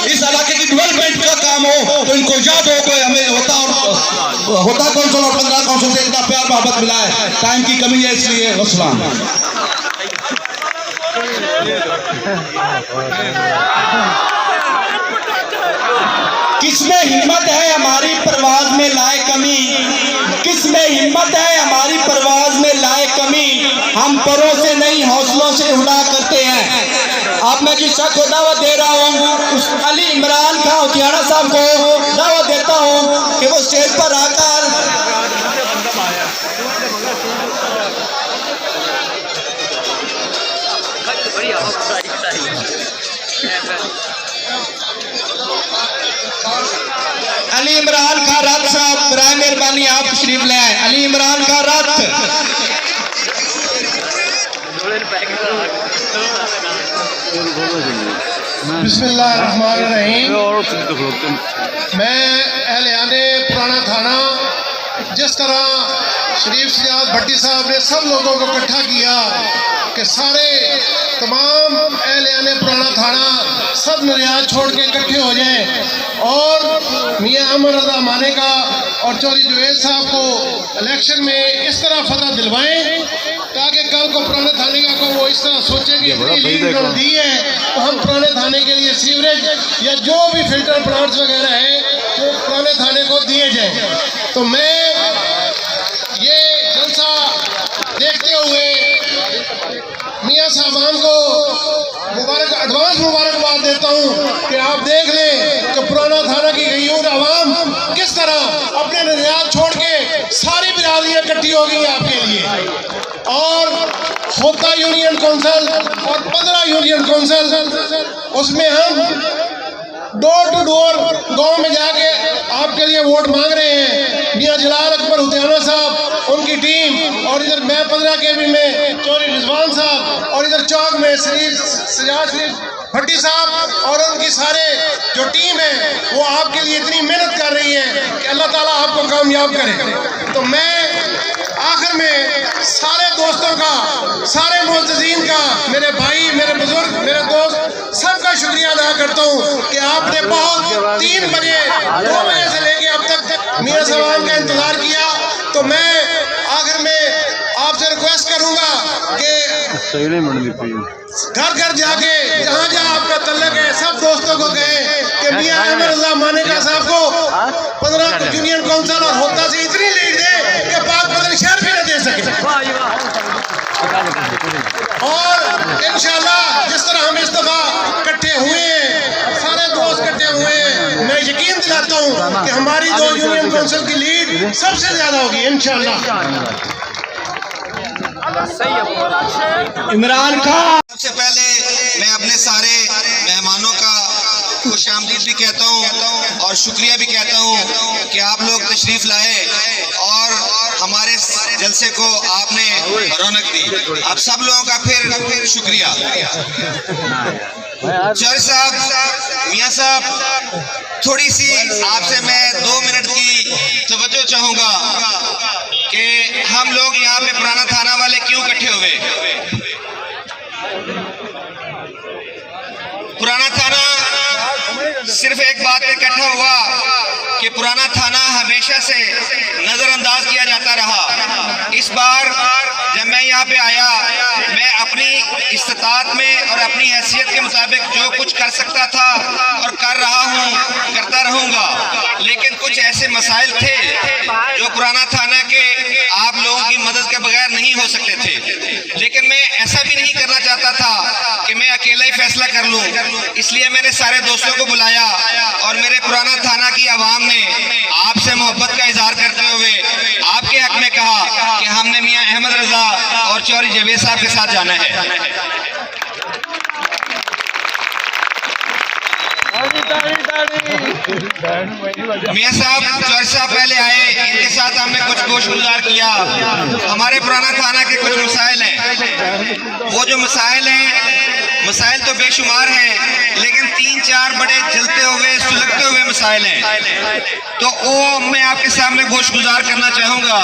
इस इलाके की डेवलपमेंट का काम हो तो इनको याद हो कि हमें होता काउंसिल और 15 काउंसिल से इतना प्यार मोहब्बत मिला है। टाइम की कमी है इसलिए वसलाम। किसमें हिम्मत है हमारी परवाज में लाए कमी, किसमें हिम्मत है हमारी परवाज में लाए कमी, हम परों से नहीं हौसलों से उड़ा करते हैं। अब मैं जिस शख्स को दावत दे रहा हूँ उस अली इमरान खां उतियाना साहब को दावत देता हूँ कि वो स्टेज पर आकर अली इमरान खां रथ साहब बराए मेहरबानी आप तशरीफ ले आए। अली इमरान खां रथ। बिस्मिल्लाहिर्रहमानिर्रहीम। मैं अहले पुराना थाना जिस तरह शरीफ सजाद भट्टी साहब ने सब लोगों को इकट्ठा किया कि सारे तमाम अहले पुराना थाना सब नरियाज छोड़ के इकट्ठे हो जाएं और मियां अमर रजा माने का और चौधरी जुवेद साहब को इलेक्शन में इस तरह फतह दिलवाएं ताकि कल को पुराने थाने का को वो इस तरह सोचे कि इतनी लीड उन्होंने दी है तो हम पुराने थाने के लिए सीवरेज या जो भी फिल्टर प्लांट्स वगैरह हैं वो पुराने थाने को दिए जाए। तो मैं ये जलसा देखते हुए मियां साहबान को एडवांस मुबारकबाद देता हूँ कि आप देख लें कि पुराना थाना की गयूर आवाम किस तरह अपने नज़रियात छोड़ के सारी बिरादरियाँ इकट्ठी हो गई आपके लिए। और होता यूनियन काउंसिल और 15 यूनियन काउंसिल उसमें हम डोर टू डोर गांव में जाके आपके लिए वोट मांग रहे हैं। मियां जलाल अकबर उतियाना साहब उनकी टीम और इधर मैं 15 KB में चौधरी रिजवान साहब और इधर चौक में सजाद शरीफ भट्टी साहब और उनकी सारे जो टीम है वो आपके लिए इतनी मेहनत कर रही है कि अल्लाह ताला आपको कामयाब करे। तो मैं आखिर में सारे दोस्तों का, सारे मुअज़्ज़िज़ीन का, मेरे भाई, मेरे बुजुर्ग, मेरे दोस्त सबका शुक्रिया अदा करता हूँ कि आपने बहुत 3 बजे 2 बजे से लेके अब तक मियां साहब का इंतजार किया। तो मैं आखिर में आपसे रिक्वेस्ट करूंगा कि घर घर जाके जहाँ जहाँ आपका तल्लक है सब दोस्तों को कहें कि मियां अहमद रजा मानेका साहब को 15 यूनियन काउंसिल और होता से इतनी लीड दे कि पाक बदल शहर भी न दे सके। और इंशाल्लाह जिस तरह हम इस दफा इकट्ठे हुए हैं, सारे दोस्त इकट्ठे हुए हैं, मैं यकीन दिलाता हूँ कि हमारी 2 यूनियन काउंसिल की लीड सबसे ज्यादा होगी इंशाल्लाह। इमरान खां। सबसे पहले मैं अपने सारे मेहमानों का खुशामदीद भी कहता हूँ और शुक्रिया भी कहता हूँ कि आप लोग तशरीफ लाए और हमारे जलसे को आपने रौनक दी। आप सब लोगों का फिर शुक्रिया। चौधरी साहब, मियां साहब, थोड़ी सी आपसे मैं 2 मिनट की तवज्जो चाहूँगा कि हम लोग यहाँ पे पुराना थाना वाले क्यों इकट्ठे हुए। पुराना थाना सिर्फ एक बात पे इकट्ठा हुआ कि पुराना थाना हमेशा से नजरअंदाज किया जाता रहा। इस बार जब मैं यहाँ पे आया, मैं अपनी इस्तात में और अपनी हैसियत के मुताबिक जो कुछ कर सकता था और कर रहा हूँ, करता रहूँगा। लेकिन कुछ ऐसे मसाइल थे जो पुराना थाना के आप लोगों की मदद के बगैर नहीं हो सकते थे। लेकिन मैं ऐसा भी नहीं करना चाहता था कि मैं अकेला ही फैसला कर लूँ। इसलिए मैंने सारे दोस्तों को बुलाया और मेरे पुराना थाना की आवाम ने आपसे मोहब्बत का इजहार करते हुए आपके हक में कहा कि हमने मियां अहमद रजा और चौधरी जुवेद साहब के साथ जाना है। मियां साहब, चौधरी साहब पहले आए, इनके साथ हमने कुछ गोश गुजार किया। हमारे पुराना थाना के कुछ मसाइल हैं, वो जो मसाइल हैं मसाइल तो बेशुमार हैं, लेकिन 3-4 बड़े जलते हुए सुलगते हुए मसाइल हैं, तो वो मैं आपके सामने गोशगुजार करना चाहूँगा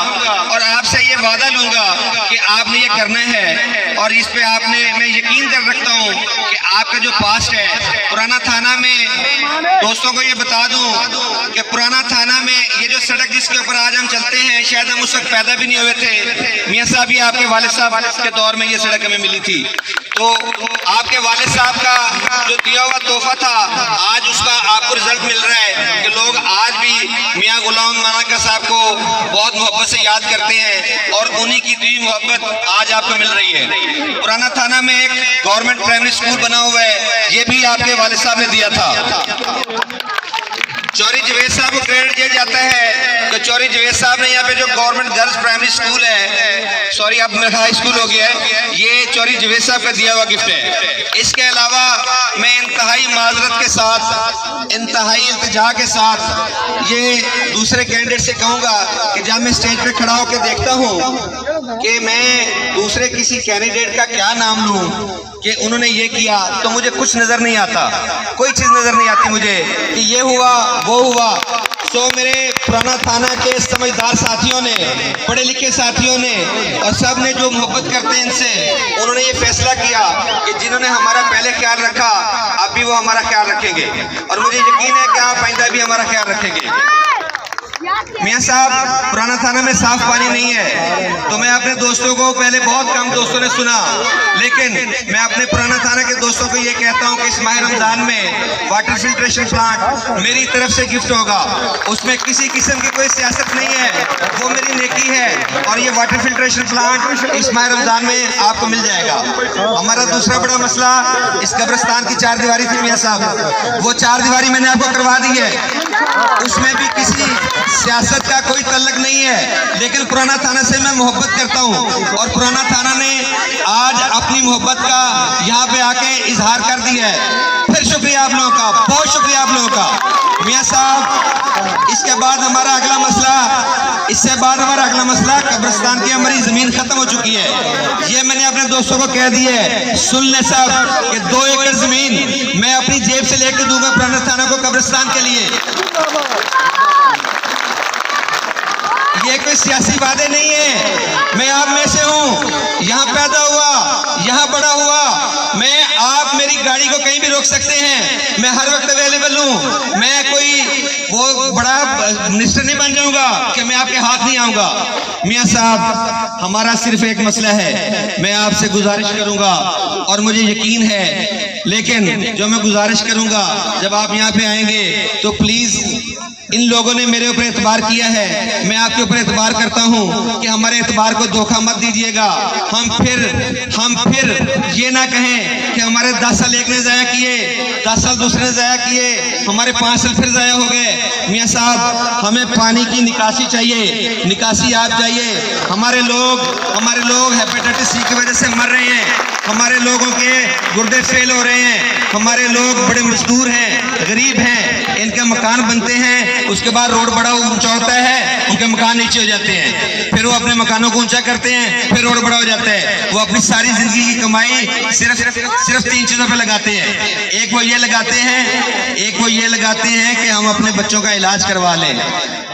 और आपसे ये वादा लूँगा कि आपने ये करना है। और इस पे आपने, मैं यकीन कर रखता हूँ कि आपका जो पास्ट है पुराना थाना में, दोस्तों को ये बता दूँ कि पुराना थाना में ये जो सड़क जिसके ऊपर आज हम चलते हैं, शायद हम उस वक्त पैदा भी नहीं हुए थे। मियाँ साहब, ये आपके वालिद साहब के दौर में ये सड़क हमें मिली थी। तो आपके वालिद साहब का जो दिया हुआ तोहफा था, आज उसका आपको रिजल्ट मिल रहा है कि लोग आज भी मियाँ गुलाम माना साहब को बहुत मोहब्बत से याद करते हैं और उन्हीं की दी मोहब्बत आज आपको मिल रही है। पुराना थाना में एक गवर्नमेंट प्राइमरी स्कूल बना हुआ है, ये भी आपके वालिद साहब ने दिया था। चौरी जवेद साहब को क्रेडिट दिया जाता है कि चौरी जवेद साहब ने यहाँ पे जो गवर्नमेंट गर्ल्स प्राइमरी स्कूल है, सॉरी अब मेरा हाई स्कूल हो गया है, ये चौरी जवेद साहब का दिया हुआ गिफ्ट है। इसके अलावा मैं इंतहाई माजरत के साथ, इंतहाई इल्तिजा के साथ ये दूसरे कैंडिडेट से कहूँगा कि जब मैं स्टेज पे खड़ा होकर देखता हूँ कि मैं दूसरे किसी कैंडिडेट का क्या नाम लूँ कि उन्होंने ये किया, तो मुझे कुछ नजर नहीं आता, कोई चीज नजर नहीं आती मुझे कि ये हुआ वो हुआ। तो मेरे पुराना थाना के समझदार साथियों ने, पढ़े लिखे साथियों ने और सब ने जो मोहब्बत करते हैं इनसे, उन्होंने ये फैसला किया कि जिन्होंने हमारा पहले ख्याल रखा अब भी वो हमारा ख्याल रखेंगे और मुझे यकीन है कि आप आइंदा भी हमारा ख्याल रखेंगे। मियाँ साहब, पुराना थाना में साफ पानी नहीं है, तो मैं अपने दोस्तों को, पहले बहुत कम दोस्तों ने सुना, लेकिन मैं अपने पुराना थाना के दोस्तों को ये कहता हूँ कि इस माह रमजान में वाटर फिल्ट्रेशन प्लांट मेरी तरफ से गिफ्ट होगा। उसमें किसी किस्म की कोई सियासत नहीं है, वो मेरी नेकी है और ये वाटर फिल्ट्रेशन प्लांट इस माह रमजान में आपको मिल जाएगा। हमारा दूसरा बड़ा मसला इस कब्रिस्तान की 4 दीवारी थी मियाँ साहब, वो 4 दीवारी मैंने आपको करवा दी है, उसमें भी किसी सियासत का कोई तल्लक नहीं है, लेकिन पुराना थाना से मैं मोहब्बत करता हूँ और पुराना थाना ने आज अपनी मोहब्बत का यहाँ पे आके इजहार कर दिया है। फिर शुक्रिया आप लोगों का, बहुत शुक्रिया आप लोगों का। मियाँ साहब, इसके बाद हमारा अगला मसला, कब्रिस्तान की हमारी जमीन खत्म हो चुकी है। ये मैंने अपने दोस्तों को कह दिया है, सुन ले सब, कि 2 एकड़ जमीन मैं अपनी जेब से लेकर दूंगा पुराना थाना को कब्रिस्तान के लिए। ये कोई सियासी वादे नहीं है, मैं आप में से हूँ, यहाँ पैदा हुआ, यहाँ बड़ा हुआ, मैं, आप मेरी गाड़ी को कहीं भी रोक सकते हैं, मैं हर वक्त अवेलेबल हूँ। मैं कोई वो बड़ा मिनिस्टर नहीं बन जाऊंगा कि मैं आपके हाथ नहीं आऊंगा। मियाँ साहब, हमारा सिर्फ एक मसला है, मैं आपसे गुजारिश करूंगा और मुझे यकीन है, लेकिन जो मैं गुजारिश करूंगा, जब आप यहाँ पे आएंगे तो प्लीज, इन लोगों ने मेरे ऊपर एतबार किया है, मैं आपके ऊपर एतबार करता हूं कि हमारे एतबार को धोखा मत दीजिएगा। हम फिर ये ना कहें कि हमारे 10 साल एक ने ज़ाया किए, 10 साल दूसरे ने ज़ाया किए, हमारे 5 साल फिर ज़ाया हो गए। मियाँ साहब, हमें पानी की निकासी चाहिए, निकासी आप चाहिए। हमारे लोग हेपेटाइटिस सी की वजह से मर रहे हैं, हमारे लोगों के गुर्दे फेल हो रहे हैं, हमारे लोग बड़े मजदूर हैं, गरीब हैं, इनके मकान बनते हैं, उसके बाद रोड बड़ा ऊंचा होता है, उनके मकान नीचे हो जाते हैं, फिर वो अपने मकानों को ऊंचा करते हैं, फिर रोड बड़ा हो जाता है। वो अपनी सारी जिंदगी की कमाई सिर्फ 3 चीजों पे लगाते हैं। एक वो ये लगाते हैं कि हम अपने बच्चों का इलाज करवा लें,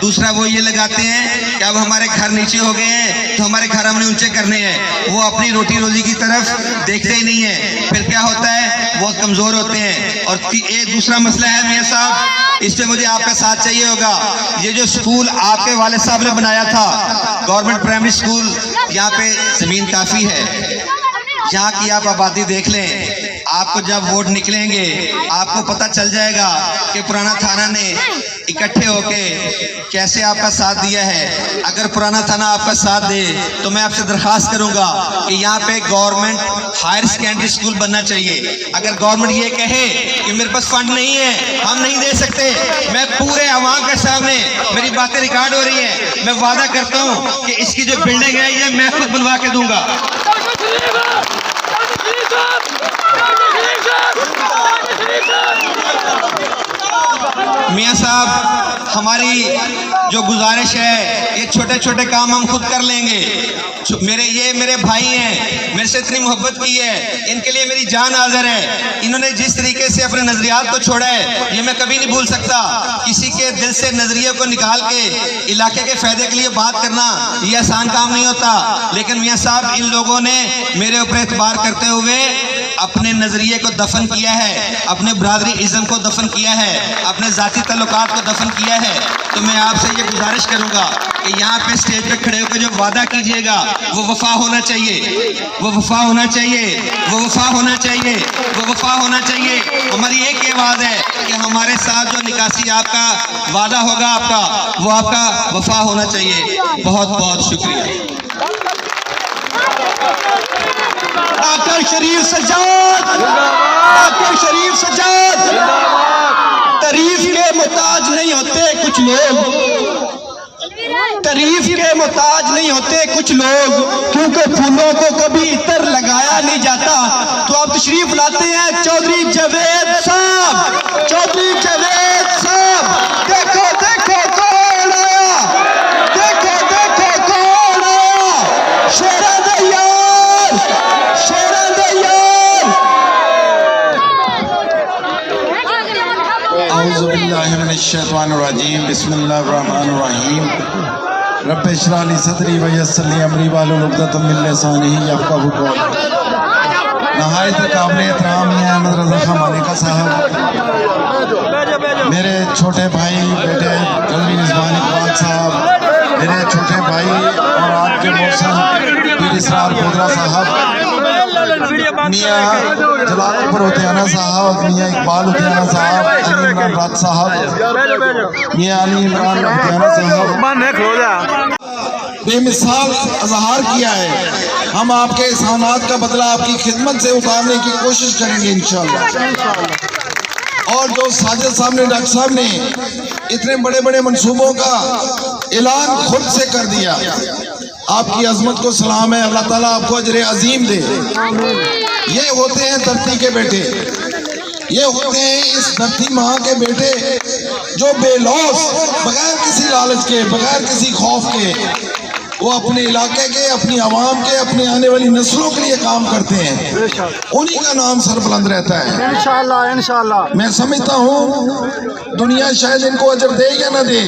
दूसरा वो ये लगाते हैं कि अब हमारे घर नीचे हो गए हैं तो हमारे घर हमने ऊंचे करने हैं। वो अपनी रोटी रोजी की तरफ देखते ही नहीं है, फिर क्या होता है, बहुत कमजोर होते हैं। और एक दूसरा मसला है मियाँ साहब, इस पे मुझे आपका साथ चाहिए होगा। ये जो स्कूल आपके वालिद साहब ने बनाया था, गवर्नमेंट प्राइमरी स्कूल, यहाँ पे जमीन काफी है, यहाँ की आप आबादी देख लें। आपको जब वोट निकलेंगे आपको पता चल जाएगा कि पुराना थाना ने इकट्ठे होके कैसे आपका साथ दिया है। अगर पुराना थाना आपका साथ दे तो मैं आपसे दरखास्त करूंगा कि यहाँ पे गवर्नमेंट हायर सेकेंडरी स्कूल बनना चाहिए। अगर गवर्नमेंट ये कहे कि मेरे पास फंड नहीं है, हम नहीं दे सकते, मैं पूरे अवाम के सामने, मेरी बातें रिकॉर्ड हो रही हैं, मैं वादा करता हूँ कि इसकी जो बिल्डिंग है ये मैं खुद बनवा के दूंगा। मियाँ साहब, हमारी जो गुजारिश है ये छोटे छोटे काम हम खुद कर लेंगे। मेरे भाई हैं, मेरे से इतनी मोहब्बत की है, इनके लिए मेरी जान हाजिर है। इन्होंने जिस तरीके से अपने नजरियात को छोड़ा है ये मैं कभी नहीं भूल सकता। किसी के दिल से नजरिए को निकाल के इलाके के फायदे के लिए बात करना ये आसान काम नहीं होता, लेकिन मियां साहब इन लोगों ने मेरे ऊपर एतबार करते हुए अपने नजरिए को दफन किया है, अपने बरादरी इज़्म को दफन किया है, अपने ज़ाती ताल्लुकात को दफन किया है। तो मैं आपसे ये गुजारिश करूंगा कि यहाँ पे स्टेज पे खड़े होकर जो वादा कीजिएगा वो वफा होना चाहिए, वो वफा होना चाहिए, वो वफा होना चाहिए, वो वफा होना चाहिए। हमारी एक ये आवाज़ है कि हमारे साथ जो निकासी आपका वादा होगा आपका, वो आपका वफा होना चाहिए। बहुत बहुत शुक्रिया। आकर शरीफ सजाद, आकर शरीफ सजाद। तारीफ के मोहताज नहीं होते कुछ लोग, तारीफ के मोहताज नहीं होते कुछ लोग, क्योंकि फूलों को कभी इतर लगाया नहीं जाता। तो आप तशरीफ लाते हैं चौधरी जावेद साहब, चौधरी जावेद साहब। देखो देखो कौन आया, देखो देखो कौन आया, शेरा दयाल, शेरा दयाल। औज़ु बिल्लाहि मिनश शैतानिर रजीम, बिस्मिल्लाहिर रहमानिर रहीम। रब्बि इश्रह ली सदरी व यस्सिर ली अमरी वाहलुल उक़दतम मिन लिसानी यफ़क़हू क़ौली। नहायत काबिल एहतराम अहमद रज़ा खां मालिका साहब, मेरे छोटे भाई बेटे चौधरी रिज़वान इकबाल साहब, मेरे छोटे भाई और आपके मौसम पीर इसरार बोदरा साहब, मियाँ जलालपुर उद्याना साहब, मियाँ इकबाल उद्याना साहब, अली इमरान रात साहब, मियाँ अली इमरान उद्याना साहब, बेमिसाल अजहार किया है। हम आपके एहसानात का बदला आपकी खिदमत से उतारने की कोशिश करेंगे इंशाअल्लाह। और जो साजिद साहब ने, डॉक्टर साहब ने इतने बड़े बड़े मंसूबों का ऐलान खुद से कर दिया, आपकी अजमत को सलाम है। अल्लाह ताला आपको अजर अजीम दे। ये होते हैं धरती के बेटे, ये होते हैं इस धरती माँ के बेटे जो बेलौस, बगैर किसी लालच के, बगैर किसी खौफ के, वो अपने इलाके के, अपनी आवाम के, अपने आने वाली नस्लों के लिए काम करते हैं। उन्हीं का नाम सरबुलंद रहता है इंशाअल्लाह, इंशाअल्लाह। मैं समझता हूँ दुनिया शायद इनको अजर दे या ना दे,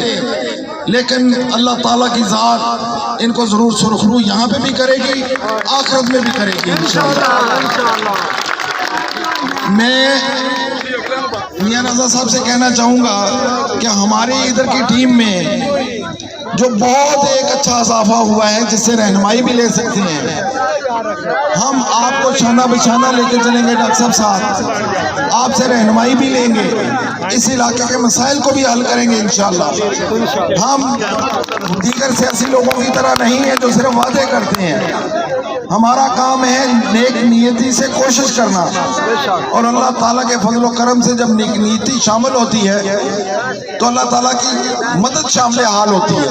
लेकिन अल्लाह ताला की ज़ात इनको ज़रूर सुरखरू यहाँ पे भी करेगी, आखिरत में भी करेगी इंशाअल्लाह। मैं मियां रज़ा साहब से कहना चाहूँगा कि हमारे इधर की टीम में जो बहुत एक अच्छा इजाफा हुआ है, जिससे रहनुमाई भी ले सकते हैं। हम आपको शाना बिशाना लेकर चलेंगे डॉक्टर साहब, आपसे रहनुमाई भी लेंगे, इस इलाके के मसाइल को भी हल करेंगे इंशाअल्लाह। हम दीगर सियासी लोगों की तरह नहीं है जो सिर्फ वादे करते हैं। हमारा काम है नेक नियति से कोशिश करना, और अल्लाह ताला के फजल करम से जब नेक नियति शामिल होती है तो अल्लाह ताला की मदद शामिल हाल होती है।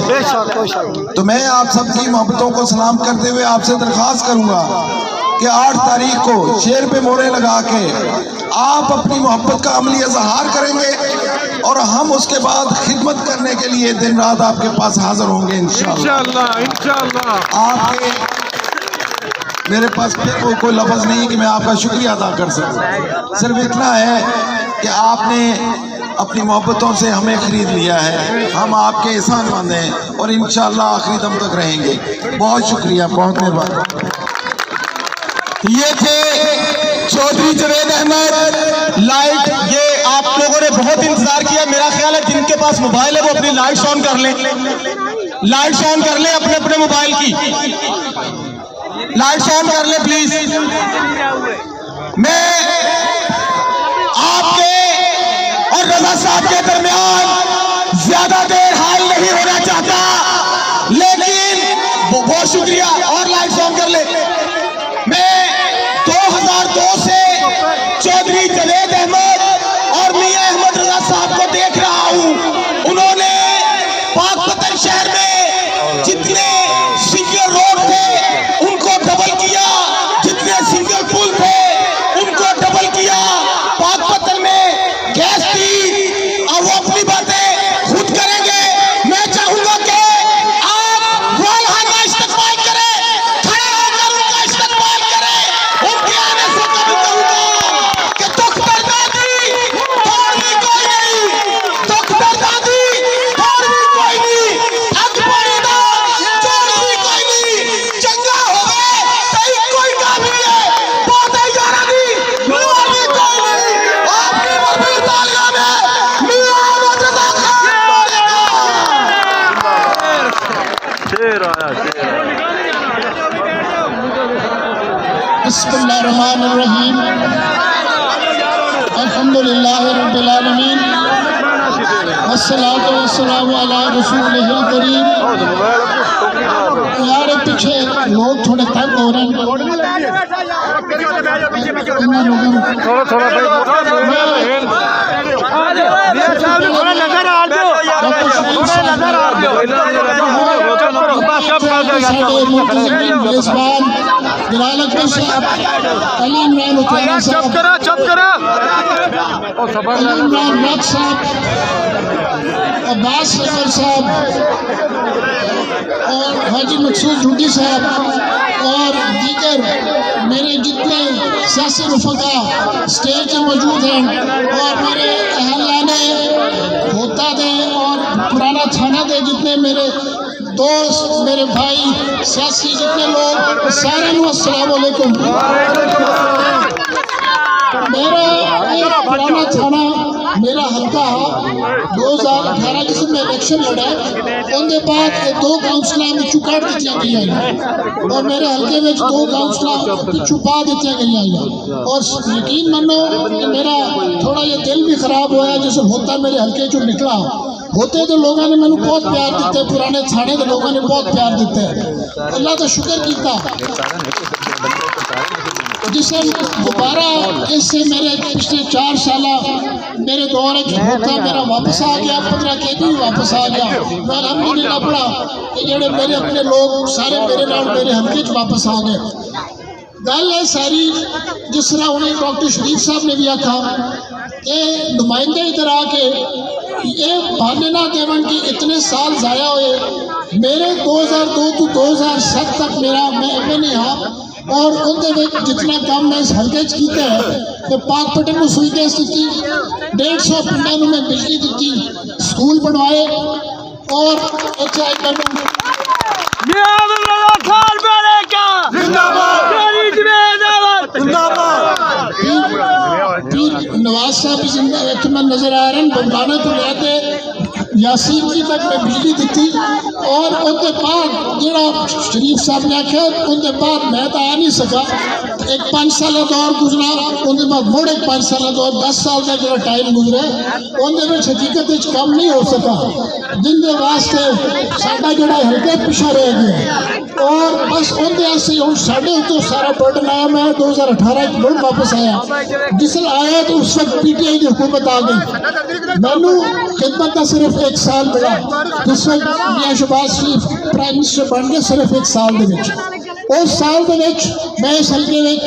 तो मैं आप सबकी मोहब्बतों को सलाम करते हुए आपसे दरख्वास्त करूंगा कि 8 तारीख को शेर पे मोहरें लगा के आप अपनी मोहब्बत का अमली इजहार करेंगे, और हम उसके बाद खिदमत करने के लिए दिन रात आपके पास हाजिर होंगे इंशाअल्लाह, इंशाअल्लाह। आपके मेरे पास फिर कोई लफ्ज़ नहीं है कि मैं आपका शुक्रिया अदा कर सकूं। सिर्फ इतना है कि आपने अपनी मोहब्बतों से हमें खरीद लिया है, हम आपके एहसानमंद हैं और इंशाअल्लाह आखिरी दम तक रहेंगे। बहुत शुक्रिया, बहुत मेहरबानी। ये थे चौधरी जावेद अहमद। लाइट, ये आप लोगों ने बहुत इंतजार किया। मेरा ख्याल है जिनके पास मोबाइल है वो अपनी लाइट्स ऑन कर लें, लाइट्स ऑन कर लें अपने अपने मोबाइल की, लाइट्स ऑन कर ले प्लीज। मैं आपके और रजा साहब के दरमियान ज्यादा देर हाल नहीं होना चाहता, लेकिन बहुत शुक्रिया। और लाइट्स ऑन कर ले। मैं 2002 से चौधरी जावेद अहमद और मियां अहमद रजा साहब को देख रहा हूं। उन्होंने पाकपतन शहर में जितने सिंगल रोड थे उनको डबल किया, जितने सिंगल पुल थे उनको डबल किया। पाकपतन में गैस थी, अब वो अपनी बातें खुद करेंगे। मैं चाहूंगा कि बिस्मिल्लाहिर्रहमानिर्रहीम अल्हम्दुलिल्लाहि रब्बिल आलमीन वस्सलातु वस्सलामु अला रसूलिहिल करीम। यार पीछे लोग थोड़े तंग हो रहे हैं। अब्बास सफर साहब और हाजी मकसूद झूठी साहब और दीगर मेरे जितने सियासी रुफका स्टेज पे मौजूद हैं और मेरे अहलाने होता दे और पुराना थाना दे जितने मेरे दोस्त मेरे भाई सियासी जितने लोग सारे अस्सलाम वालेकुम। मेरा पुराना थाना मेरा हल्का 2018 जिसमें इलेक्शन लड़ा उनके बाद 2 काउंसलर पिछू कट दी गई और मेरे हल्के में 2 काउंसलर पिछू पा दी गई और यकीन मानो कि मेरा थोड़ा ये दिल भी खराब होया जैसे होता मेरे हल्के चो निकला होते तो लोगों ने मैंने बहुत प्यार दिते पुराने थाने के लोगों ने बहुत प्यार दिते अल्लाह का शुक्र किया जिसे दोबारा इससे मेरे पिछले 4 साल मेरे दौर होता मेरा वापस आ गया 15 के भी वापस आ गया मैं अल्हम्दुलिल्लाह पढ़ा कि जेडे मेरे अपने लोग सारे मेरे नाल मेरे हल्के च वापस आ गए। गल है सारी जिस तरह उन्हें डॉक्टर शरीफ साहब ने भी आखा ये नुमाइंदे इधर आके ये बहाने ना देवन कि इतने साल ज़ाया हुए मेरे 2002 तो 2007 तक मेरा मैं MNA हाँ और उनके जितना काम मैं इस हल्के किया है मैं पाकपटन में सुई गैस दी 150 पिंडा में मैं बिजली दी स्कूल बनवाए और नवाज साहब मैं नजर आ रहे हैं बंदाने तो लेते यासीन जी तक मैं बिजली दी और उनके बाद जो शरीफ साहब ने आख्या उनके बाद मैं तो आ नहीं सका एक 5 साल दौर गुजरा उनके बाद मुड़ एक 5 साल दौर 10 साल का जो टाइम गुजरा उनके हकीकत कम नहीं हो सका जिनके वास्ते साडा जो हल्का पिछा रह गया और बस उनके हूँ साढ़े तो सारा बर्डन आया मैं 2018 मुड़ वापस आया जिस आया तो उस वक्त PTI की हुकूमत आ गई मैनू खिदमत का सिर्फ 1 साल मिला जिस वक्त मियां शहबाज शरीफ प्राइम मिनिस्टर बन गए सिर्फ 1 साल उस साल मैं इस हल्के में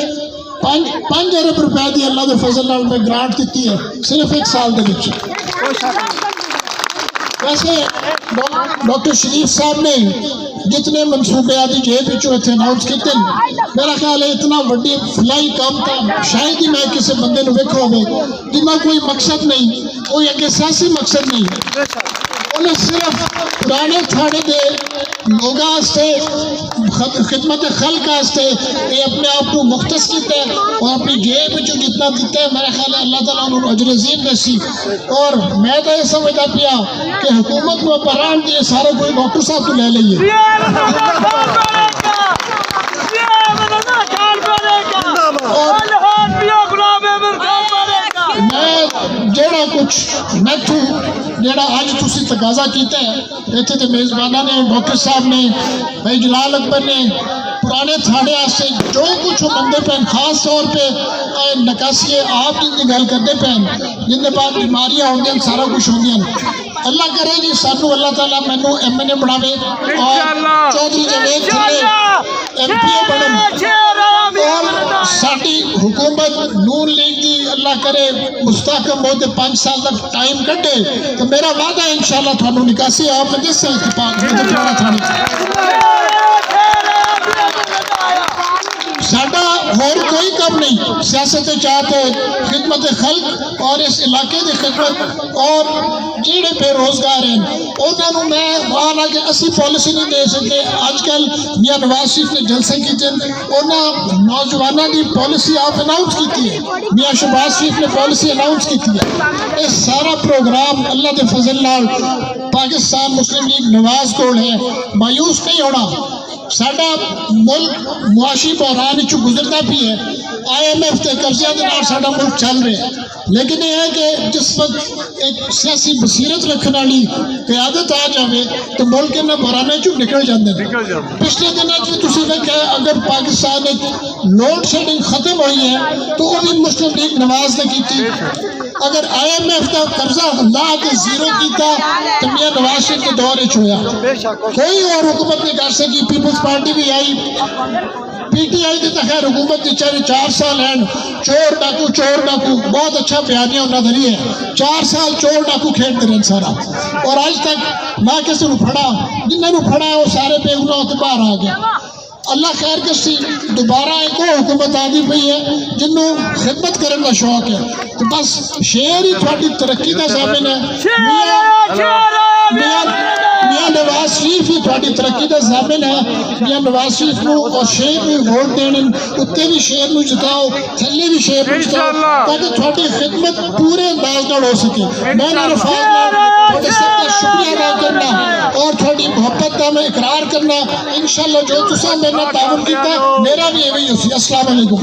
5 अरब रुपए की अल्लाह के फजल नाल मैं ग्रांट दी है सिर्फ 1 साल वैसे डॉक्टर शरीफ साहब ने जितने मनसूबे आदि जेब इतने अनाउंस किए मेरा ख्याल है इतना वड्डी फलाई काम था शायद ही मैं किसी बंदे को वेखो हो जिन्ना कोई मकसद नहीं कोई अगे सियासी मकसद नहीं उन्हें सिर्फ पुराने थाने के लोगों खिदमत खल्क ये अपने आप को मुख्तस किया और अपनी जेब जो जितना दिता है मेरा ख्याल है अल्लाह ताला उन्होंने अजर अजीम दसी और मैं तो ये समझता पिया कि हुकूमत को बरान दिए सारे कोई डॉक्टर साहब को ले लीए मैं जेड़ा कुछ मैथू जेड़ा अज तुसी तकाजा किया है इतने तो मेजबाना ने डॉक्टर साहब ने भाई जलाल अकबर ने पुराने थाने वास्ते जो कुछ मंगते पे खास तौर पर नकासी आप जिनकी गल करते पे जिनके पास बीमारियां होंगे सारा कुछ होंगे अल्लाह करे जी सानू अल्लाह ताला मैनू MNA बनावे और चौधरी जवेद MPA बनन और साडी हुकूमत नून लीग की अल्लाह करे मुस्तहकम होते 5 साल तक टाइम कटे तो मेरा वादा है इंशाल्लाह थानू निकासी आप में किस इत्तेफाक पुराना थाने साडा और कोई कम नहीं सियासत चाहते खिदमत खल्क और इस इलाके की खिदमत और जेड़े बेरोजगार हैं उन्होंने मैं वहाँ कि असी पॉलिसी नहीं दे सकते अजकल मियां नवाज शरीफ ने जलसे किए उन्होंने नौजवानों की पॉलिसी आप अनाउंस की है मियां शहबाज शरीफ ने पॉलिसी अनाउंस की है ये सारा प्रोग्राम अल्लाह के फजल नाल पाकिस्तान मुस्लिम लीग नवाज कोल है, मायूस नहीं होना। साडा मुल्क मुआशी बहरान चो गुजरता भी है, IMF के कब्जे के नाल साडा मुल्क चल रहा है, लेकिन यह है कि जिस वक्त एक सियासी बसीरत रखने वाली क्यादत आ जाए तो मुल्क इन्होंने बहराने चो निकल जाते हैं। पिछले दिनों में तुसीं देखा अगर पाकिस्तान में लोड शेडिंग खत्म हुई है तो वो भी मुस्लिम लीग नवाज ने की। अगर IMF का कर्जा ला के जीरो किया तो मियां नवाज शरीफ के दौर होया, कोई और हुकूमत नहीं कर सकी। पीपल्स पार्टी भी आई, PTI की तो खैर हुकूमत के चाहे 4 साल हैं, चोर डाकू बहुत अच्छा बयानिया उन्होंने धरी है। 4 साल चोर डाकू खेलते रहे सारा, और आज तक ना किसी को फड़ा, जिन्होंने फड़ा है वो सारे बेगुनाह होते बाहर आ गया। अल्लाह खैर कसी दोबारा एक और हुकूमत आती पई है जिन्हों खिदमत करने का शौक है, तो बस शेर ही थोड़ी तरक्की का साबिन है। मियां नवाज शरीफ ही थोड़ी तरक्की का साबिन है। मियां नवाज शरीफ को और शेर में वोट देने, उत्ते भी शेर में जिताओ, थल्ले भी शेर में जिताओ, ताकि थोड़ी खिदमत पूरे अंदाज नाल हो सके। मैं थोड़े सबका शुक्रिया अदा करना और थोड़ी मोहब्बत का मैं इकरार करना। इंशाअल्लाह जो तुसा मेरे ताउन किया मेरा भी यही हो। अस्सलाम वालेकुम।